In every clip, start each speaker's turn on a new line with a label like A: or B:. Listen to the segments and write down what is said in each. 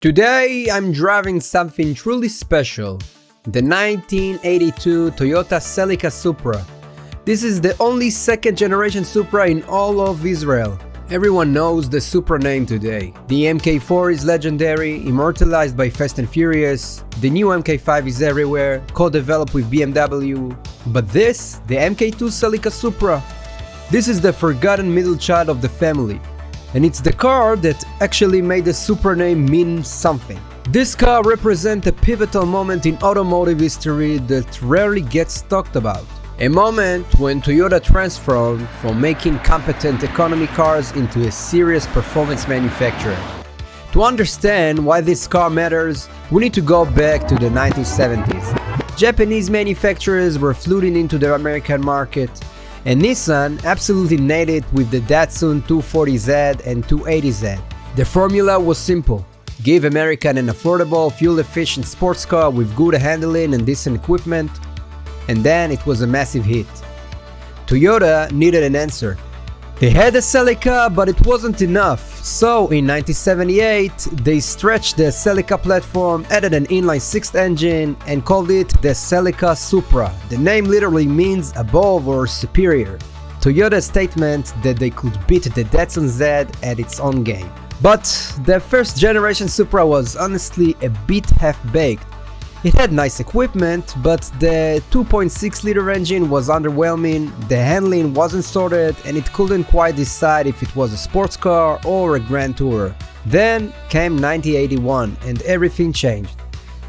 A: Today I'm driving something truly special, the 1982 Toyota Celica Supra. This is the only second generation Supra in all of Israel. Everyone knows the Supra name today. The MK4 is legendary, immortalized by Fast and Furious. The new MK5 is everywhere, co-developed with BMW. But this, the MK2 Celica Supra. This is the forgotten middle child of the family. And it's the car that actually made the Supra name mean something. This car represents a pivotal moment in automotive history that rarely gets talked about. A moment when Toyota transformed from making competent economy cars into a serious performance manufacturer. To understand why this car matters, we need to go back to the 1970s. Japanese manufacturers were flooding into the American market, and Nissan absolutely nailed it with the Datsun 240Z and 280Z. The formula was simple: give American an affordable, fuel-efficient sports car with good handling and decent equipment, and then it was a massive hit. Toyota needed an answer. They had a Celica, but it wasn't enough, so in 1978 they stretched the Celica platform, added an inline-six engine, and called it the Celica Supra. The name literally means above or superior. Toyota's statement that they could beat the Datsun Z at its own game. But the first generation Supra was honestly a bit half-baked. It had nice equipment, but the 2.6-liter engine was underwhelming, the handling wasn't sorted, and it couldn't quite decide if it was a sports car or a grand tourer. Then came 1981 and everything changed.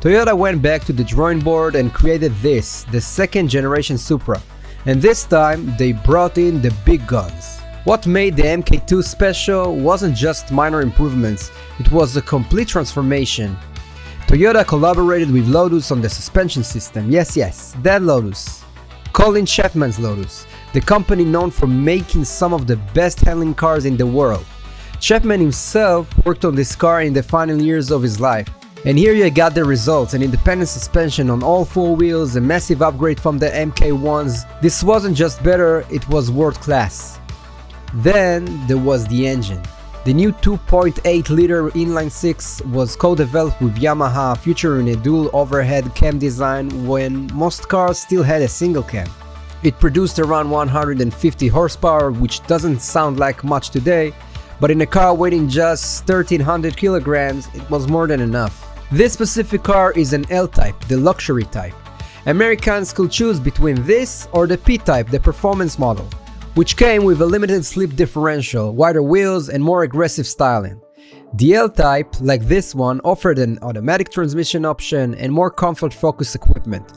A: Toyota went back to the drawing board and created this, the second generation Supra. And this time they brought in the big guns. What made the MK2 special wasn't just minor improvements, it was a complete transformation. Toyota collaborated with Lotus on the suspension system, yes, that Lotus. Colin Chapman's Lotus, the company known for making some of the best handling cars in the world. Chapman himself worked on this car in the final years of his life. And here you got the results: an independent suspension on all four wheels, a massive upgrade from the MK1s. This wasn't just better, it was world class. Then there was the engine. The new 2.8-liter inline-six was co-developed with Yamaha, featuring a dual overhead cam design when most cars still had a single cam. It produced around 150 horsepower, which doesn't sound like much today, but in a car weighing just 1300 kilograms, it was more than enough. This specific car is an L-type, the luxury type. Americans could choose between this or the P-type, the performance model, which came with a limited slip differential, wider wheels, and more aggressive styling. The L-type, like this one, offered an automatic transmission option and more comfort-focused equipment.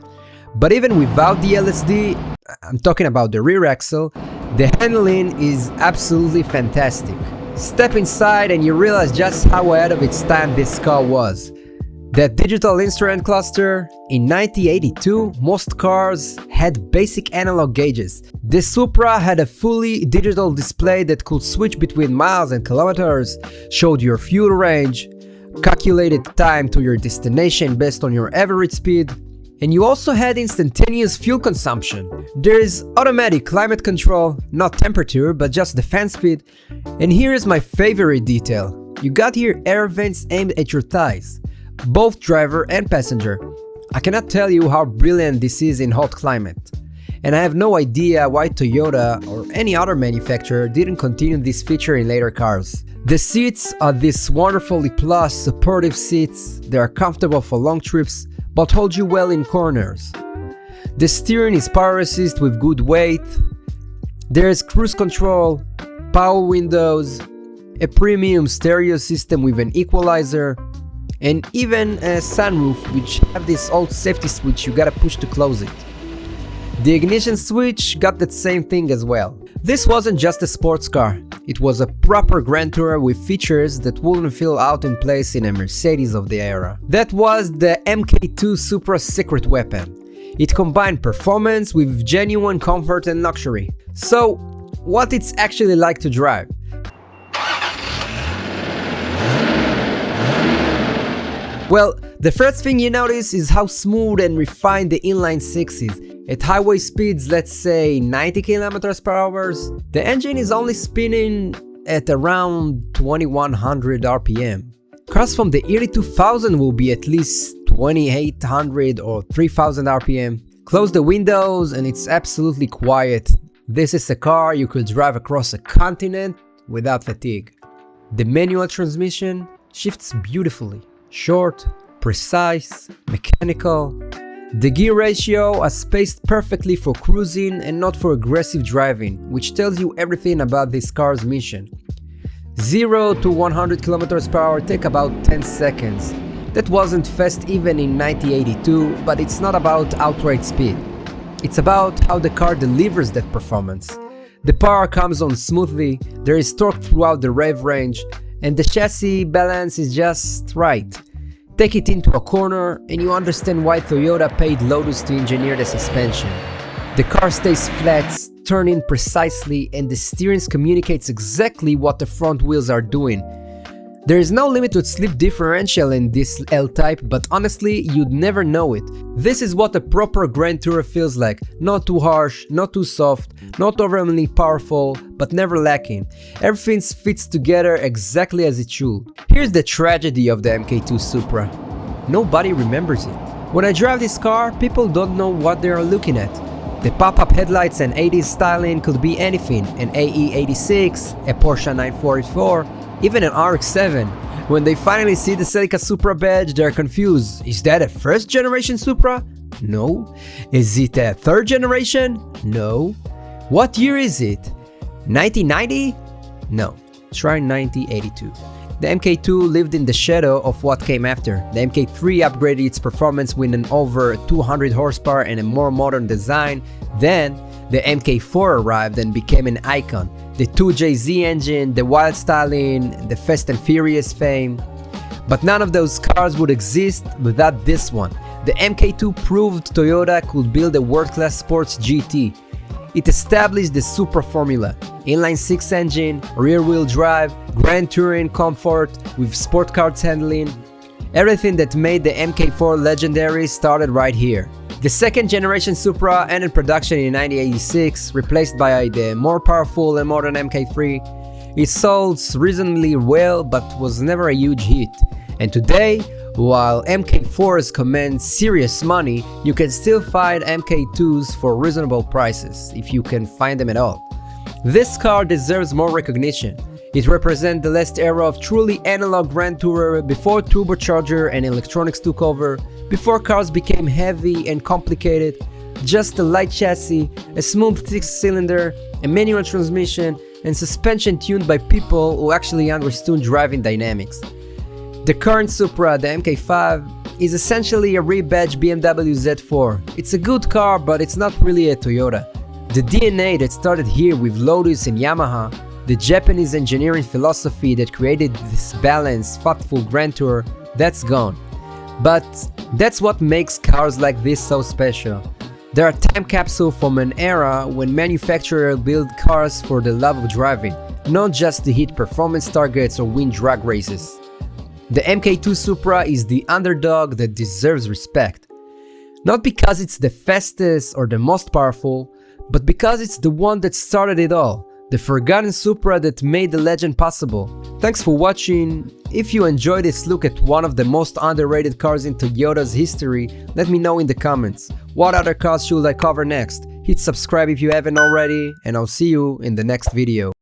A: But even without the LSD, I'm talking about the rear axle, the handling is absolutely fantastic. Step inside and you realize just how ahead of its time this car was. That digital instrument cluster, in 1982, most cars had basic analog gauges. The Supra had a fully digital display that could switch between miles and kilometers, showed your fuel range, calculated time to your destination based on your average speed, and you also had instantaneous fuel consumption. There is automatic climate control, not temperature, but just the fan speed. And here is my favorite detail. You got here air vents aimed at your thighs, both driver and passenger. I cannot tell you how brilliant this is in hot climate. And I have no idea why Toyota or any other manufacturer didn't continue this feature in later cars. The seats are these wonderfully plush, supportive seats. They are comfortable for long trips, but hold you well in corners. The steering is power assist with good weight. There is cruise control, power windows, a premium stereo system with an equalizer, and even a sunroof, which have this old safety switch you gotta push to close it. The ignition switch got that same thing as well. This wasn't just a sports car, it was a proper grand tourer with features that wouldn't feel out in place in a Mercedes of the era. That was the MK2 Supra's secret weapon. It combined performance with genuine comfort and luxury. So, what it's actually like to drive? Well, the first thing you notice is how smooth and refined the inline-six is. At highway speeds, let's say 90 km per hour, the engine is only spinning at around 2100 RPM. Cars from the early 2000s will be at least 2800 or 3000 RPM. Close the windows and it's absolutely quiet. This is a car you could drive across a continent without fatigue. The manual transmission shifts beautifully. Short, precise, mechanical. The gear ratio is spaced perfectly for cruising and not for aggressive driving, which tells you everything about this car's mission. 0 to 100 km/h take about 10 seconds. That wasn't fast even in 1982, but it's not about outright speed. It's about how the car delivers that performance. The power comes on smoothly, there is torque throughout the rev range, and the chassis balance is just right. Take it into a corner and you understand why Toyota paid Lotus to engineer the suspension. The car stays flat, turning precisely, and the steering communicates exactly what the front wheels are doing. There is no limit to slip differential in this L-type, but honestly, you'd never know it. This is what a proper Grand Tourer feels like. Not too harsh, not too soft, not overwhelmingly powerful, but never lacking. Everything fits together exactly as it should. Here's the tragedy of the MK2 Supra. Nobody remembers it. When I drive this car, people don't know what they are looking at. The pop-up headlights and 80s styling could be anything, an AE86, a Porsche 944, even an RX-7. When they finally see the Celica Supra badge, they're confused. Is that a first generation Supra? No. Is it a third generation? No. What year is it? 1990? No. Try 1982. The MK2 lived in the shadow of what came after. The MK3 upgraded its performance with an over 200 horsepower and a more modern design. Then, the MK4 arrived and became an icon. The 2JZ engine, the wild styling, the Fast and Furious fame. But none of those cars would exist without this one. The MK2 proved Toyota could build a world-class sports GT. It established the Supra formula. Inline 6 engine, rear-wheel drive, grand touring comfort with sport cars handling. Everything that made the MK4 legendary started right here. The second generation Supra entered production in 1986, replaced by the more powerful and modern MK3. It sold reasonably well but was never a huge hit. And today, while MK4s command serious money, you can still find MK2s for reasonable prices, if you can find them at all. This car deserves more recognition. It represents the last era of truly analog Grand Tourer before turbocharger and electronics took over, before cars became heavy and complicated. Just a light chassis, a smooth 6-cylinder, a manual transmission, and suspension tuned by people who actually understood driving dynamics. The current Supra, the MK5, is essentially a rebadged BMW Z4. It's a good car, but it's not really a Toyota. The DNA that started here with Lotus and Yamaha, the Japanese engineering philosophy that created this balanced, thoughtful Grand Tourer, that's gone. But that's what makes cars like this so special. They're a time capsule from an era when manufacturers built cars for the love of driving, not just to hit performance targets or win drag races. The MK2 Supra is the underdog that deserves respect. Not because it's the fastest or the most powerful, but because it's the one that started it all. The forgotten Supra that made the legend possible. Thanks for watching. If you enjoyed this look at one of the most underrated cars in Toyota's history, let me know in the comments. What other cars should I cover next? Hit subscribe if you haven't already, and I'll see you in the next video.